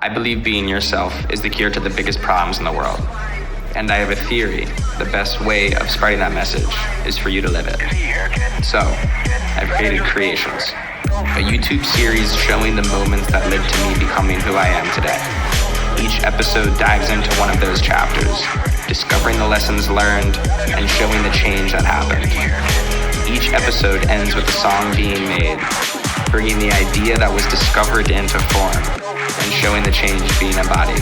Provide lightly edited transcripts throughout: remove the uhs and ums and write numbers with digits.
I believe being yourself is the cure to the biggest problems in the world. And I have a theory. The best way of spreading that message is for you to live it. So, I've created Creations, a YouTube series showing the moments that led to me becoming who I am today. Each episode dives into one of those chapters, discovering the lessons learned and showing the change that happened. Each episode ends with a song being made, bringing the idea that was discovered into form and showing the change being embodied.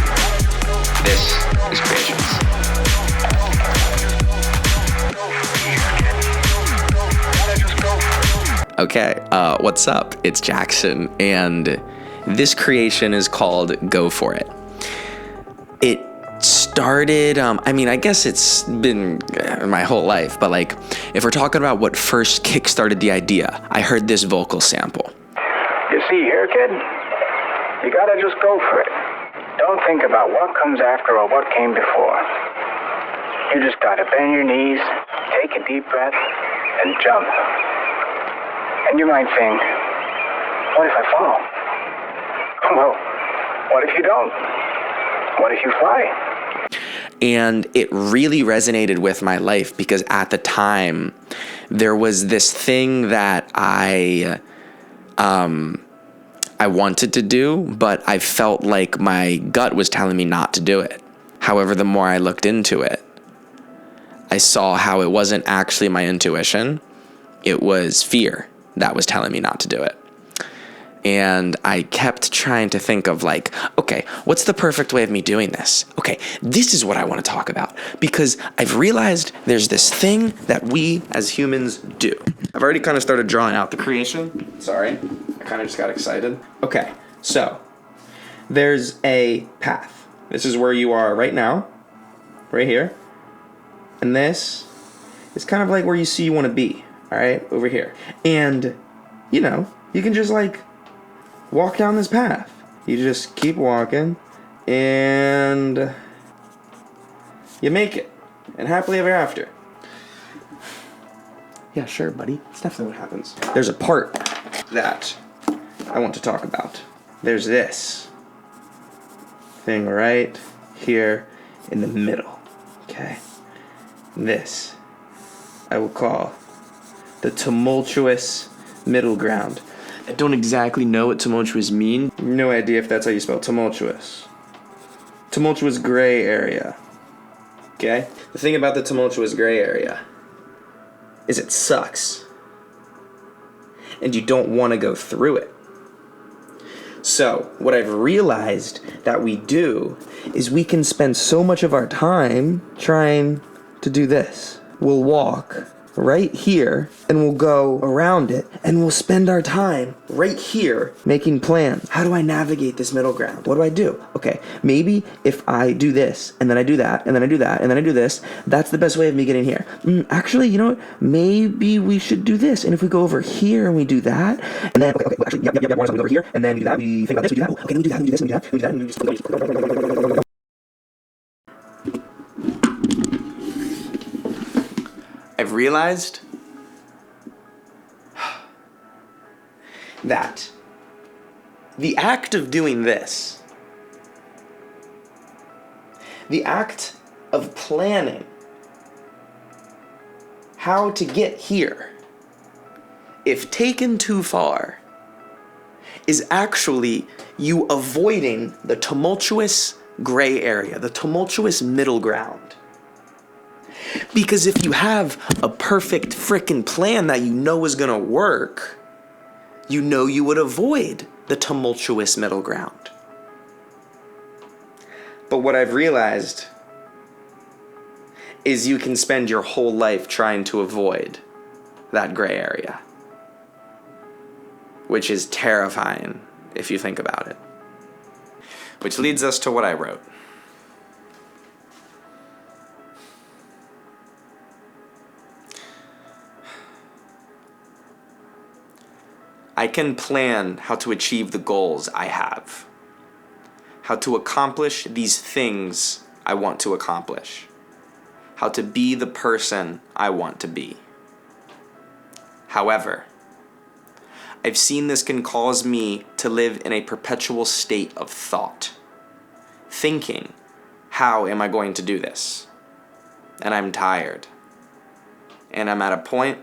This is Creations. Okay, what's up? It's Jackson, and this creation is called Go For It. It started, I guess it's been my whole life, but like, if we're talking about what first kickstarted the idea, I heard this vocal sample. You see here, kid? You gotta just go for it. Don't think about what comes after or what came before. You just gotta bend your knees, take a deep breath, and jump. And you might think, what if I fall? Well, what if you don't? What if you fly? And it really resonated with my life because at the time, there was this thing that I wanted to do, but I felt like my gut was telling me not to do it. However, the more I looked into it, I saw how it wasn't actually my intuition. It was fear that was telling me not to do it. And I kept trying to think of like, okay, what's the perfect way of me doing this? Okay, this is what I want to talk about because I've realized there's this thing that we as humans do. I've already kind of started drawing out the creation. Sorry, I kind of just got excited. Okay, so there's a path. This is where you are right now, right here. And this is kind of like where you see you want to be, all right, over here. And, you know, you can just like walk down this path. You just keep walking and you make it. And happily ever after. Yeah, sure, buddy. That's definitely what happens. There's a part that I want to talk about. There's this thing right here in the middle. Okay? This I will call the tumultuous middle ground. I don't exactly know what tumultuous mean. No idea if that's how you spell tumultuous. Tumultuous gray area. Okay? The thing about the tumultuous gray area is it sucks. And you don't want to go through it. So, what I've realized that we do is we can spend so much of our time trying to do this. We'll walk right here and we'll go around it and we'll spend our time right here making plans. How do I navigate this middle ground? What do I do? Okay, maybe if I do this and then I do that and then I do that and then I do this, that's the best way of me getting here. Actually, you know what? Maybe we should do this. And if we go over here and we do that and then, okay, actually, yep, we go over here and then we do that, we think about this, we do that. Okay, then we do that, and we do this, and we do that, and we do that, and we just... I've realized that the act of doing this, the act of planning how to get here, if taken too far, is actually you avoiding the tumultuous gray area, the tumultuous middle ground. Because if you have a perfect frickin' plan that you know is gonna work, you know you would avoid the tumultuous middle ground. But what I've realized is you can spend your whole life trying to avoid that gray area, which is terrifying if you think about it. Which leads us to what I wrote. I can plan how to achieve the goals I have, how to accomplish these things I want to accomplish, how to be the person I want to be. However, I've seen this can cause me to live in a perpetual state of thought. thinking, how am I going to do this? And I'm tired. And I'm at a point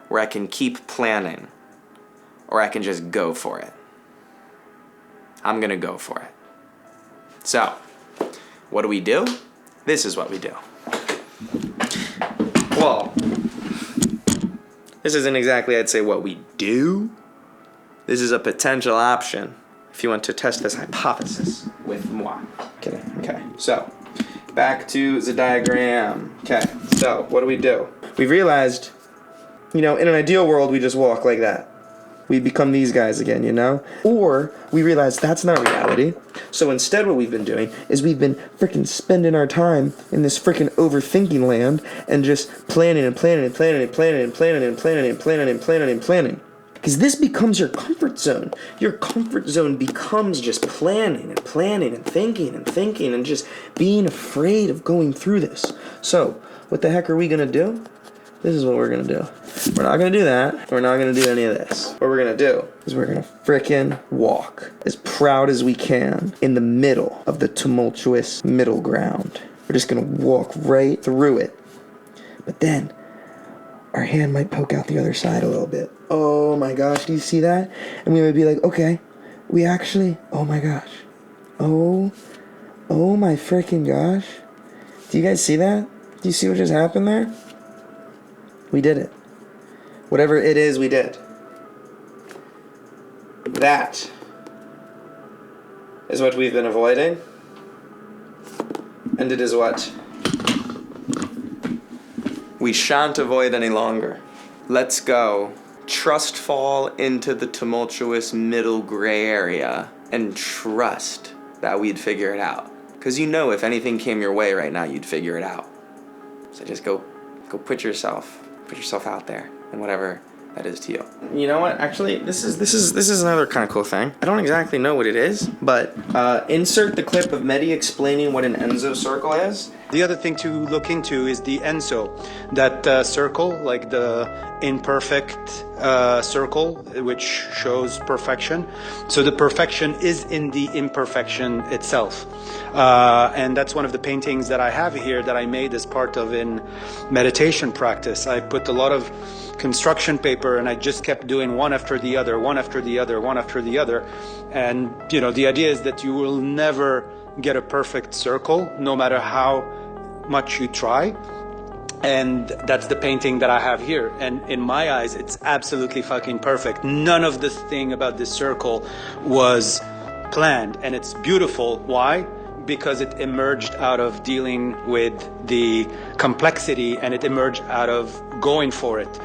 where I can keep planning, or I can just go for it. I'm gonna go for it. So, what do? This is what we do. Well, this isn't exactly, I'd say, what we do. This is a potential option if you want to test this hypothesis with moi. Kidding. Okay, so back to the diagram. Okay, so what do? We've realized, in an ideal world, we just walk like that. We become these guys again, Or we realize that's not reality. So instead what we've been doing is we've been freaking spending our time in this freaking overthinking land and just planning and planning and planning and planning and planning and planning and planning and planning and planning. Because this becomes your comfort zone. Your comfort zone becomes just planning and planning and thinking and just being afraid of going through this. So, what the heck are we gonna do? This is what we're gonna do. We're not gonna do that. We're not gonna do any of this. What we're gonna do is we're gonna frickin' walk as proud as we can in the middle of the tumultuous middle ground. We're just gonna walk right through it. But then, our hand might poke out the other side a little bit. Oh my gosh, do you see that? And we would be like, okay, we actually, oh my gosh. Oh my freaking gosh. Do you guys see that? Do you see what just happened there? We did it. Whatever it is, we did. That is what we've been avoiding. And it is what we shan't avoid any longer. Let's go. Trust fall into the tumultuous middle gray area and trust that we'd figure it out. Because if anything came your way right now, you'd figure it out. So just go put yourself out there and whatever that is to you. You know what? Actually, this is another kind of cool thing. I don't exactly know what it is, but insert the clip of Mehdi explaining what an Enzo circle is. The other thing to look into is the Enso, that circle, like the imperfect circle, which shows perfection. So the perfection is in the imperfection itself. And that's one of the paintings that I have here that I made as part of in meditation practice. I put a lot of construction paper and I just kept doing one after the other, one after the other, one after the other. And, the idea is that you will never get a perfect circle, no matter how much you try. And that's the painting that I have here. And in my eyes, it's absolutely fucking perfect. None of this thing about this circle was planned. And it's beautiful. Why? Because it emerged out of dealing with the complexity and it emerged out of going for it.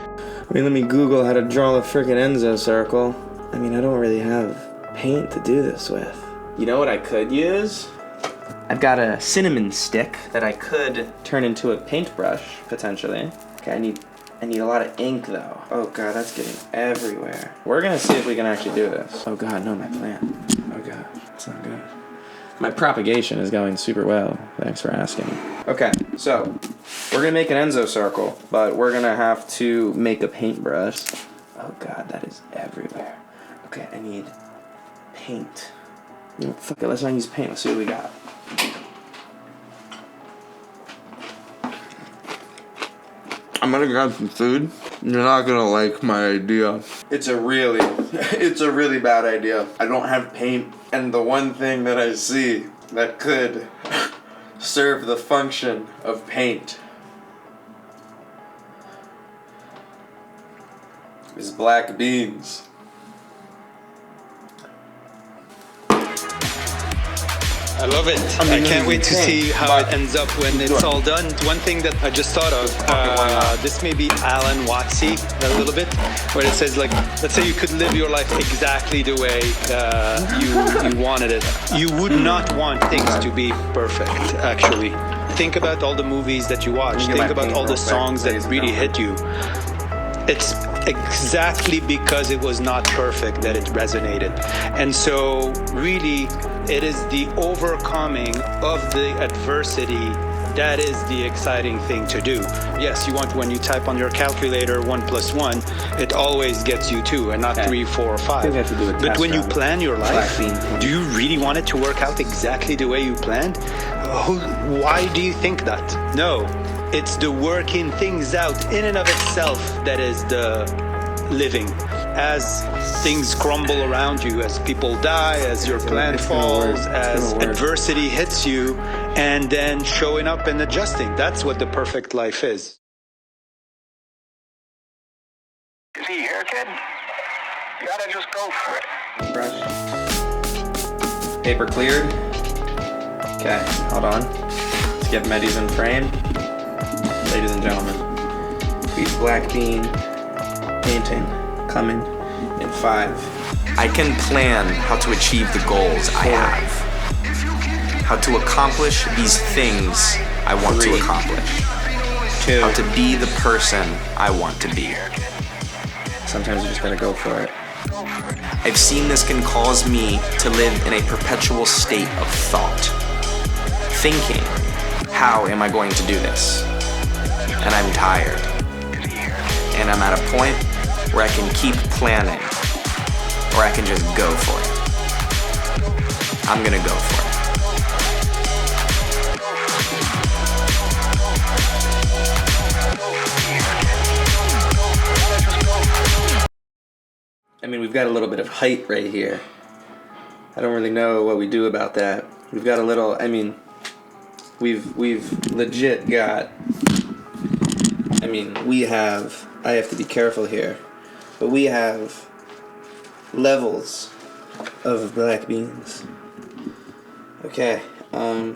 Let me Google how to draw a freaking Enzo circle. I don't really have paint to do this with. You know what I could use? I've got a cinnamon stick that I could turn into a paintbrush, potentially. Okay, I need a lot of ink, though. Oh god, that's getting everywhere. We're gonna see if we can actually do this. Oh god, no, my plant. Oh god, that's not good. My propagation is going super well. Thanks for asking. Okay, so we're gonna make an Enzo circle, but we're gonna have to make a paintbrush. Oh god, that is everywhere. Okay, I need paint. Fuck it, let's not use paint. Let's see what we got. I'm gonna grab some food. You're not gonna like my idea. It's a really bad idea. I don't have paint, and the one thing that I see that could serve the function of paint is black beans. I love it. I can't wait to see how it ends up when it's all done. One thing that I just thought of, this may be Alan Wattsy a little bit, where it says, let's say you could live your life exactly the way you wanted it. You would not want things to be perfect, actually. Think about all the movies that you watch. Think about all the songs that really hit you. It's exactly because it was not perfect that it resonated. And so really, it is the overcoming of the adversity That is the exciting thing to do. Yes, you want, when you type on your calculator 1 + 1, it always gets you 2 and not 3, 4, or 5. I think we have to do a But test when you run. plan your life, Black bean thing. do you really want it to work out exactly the way you planned? Why do you think that? No, it's the working things out in and of itself that is the living. As things crumble around you, as people die, as your plan it's gonna work. falls, It's as gonna work. adversity hits you, and then showing up and adjusting. That's what the perfect life is. See here, kid? You gotta just go for it. Brush. Paper cleared. Okay, hold on. Let's get Medis in frame. Ladies and gentlemen, Beef Black Bean painting coming in 5. I can plan how to achieve the goals I have, how to accomplish these things I want to 3, accomplish, 2. how to be the person I want to be. Sometimes you just gotta go for it. I've seen this can cause me to live in a perpetual state of thought, thinking, how am I going to do this? And I'm tired. And I'm at a point where I can keep planning, or I can just go for it. I'm gonna go for it. I mean, we've got a little bit of height right here. I don't really know what we do about that. We've got a little, I mean, we've legit got, I mean, we have, I have to be careful here, but we have levels of black beans. Okay, I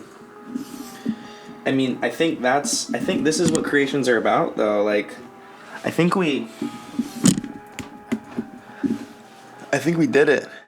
mean, I think this is what creations are about, though. Like, I think we did it.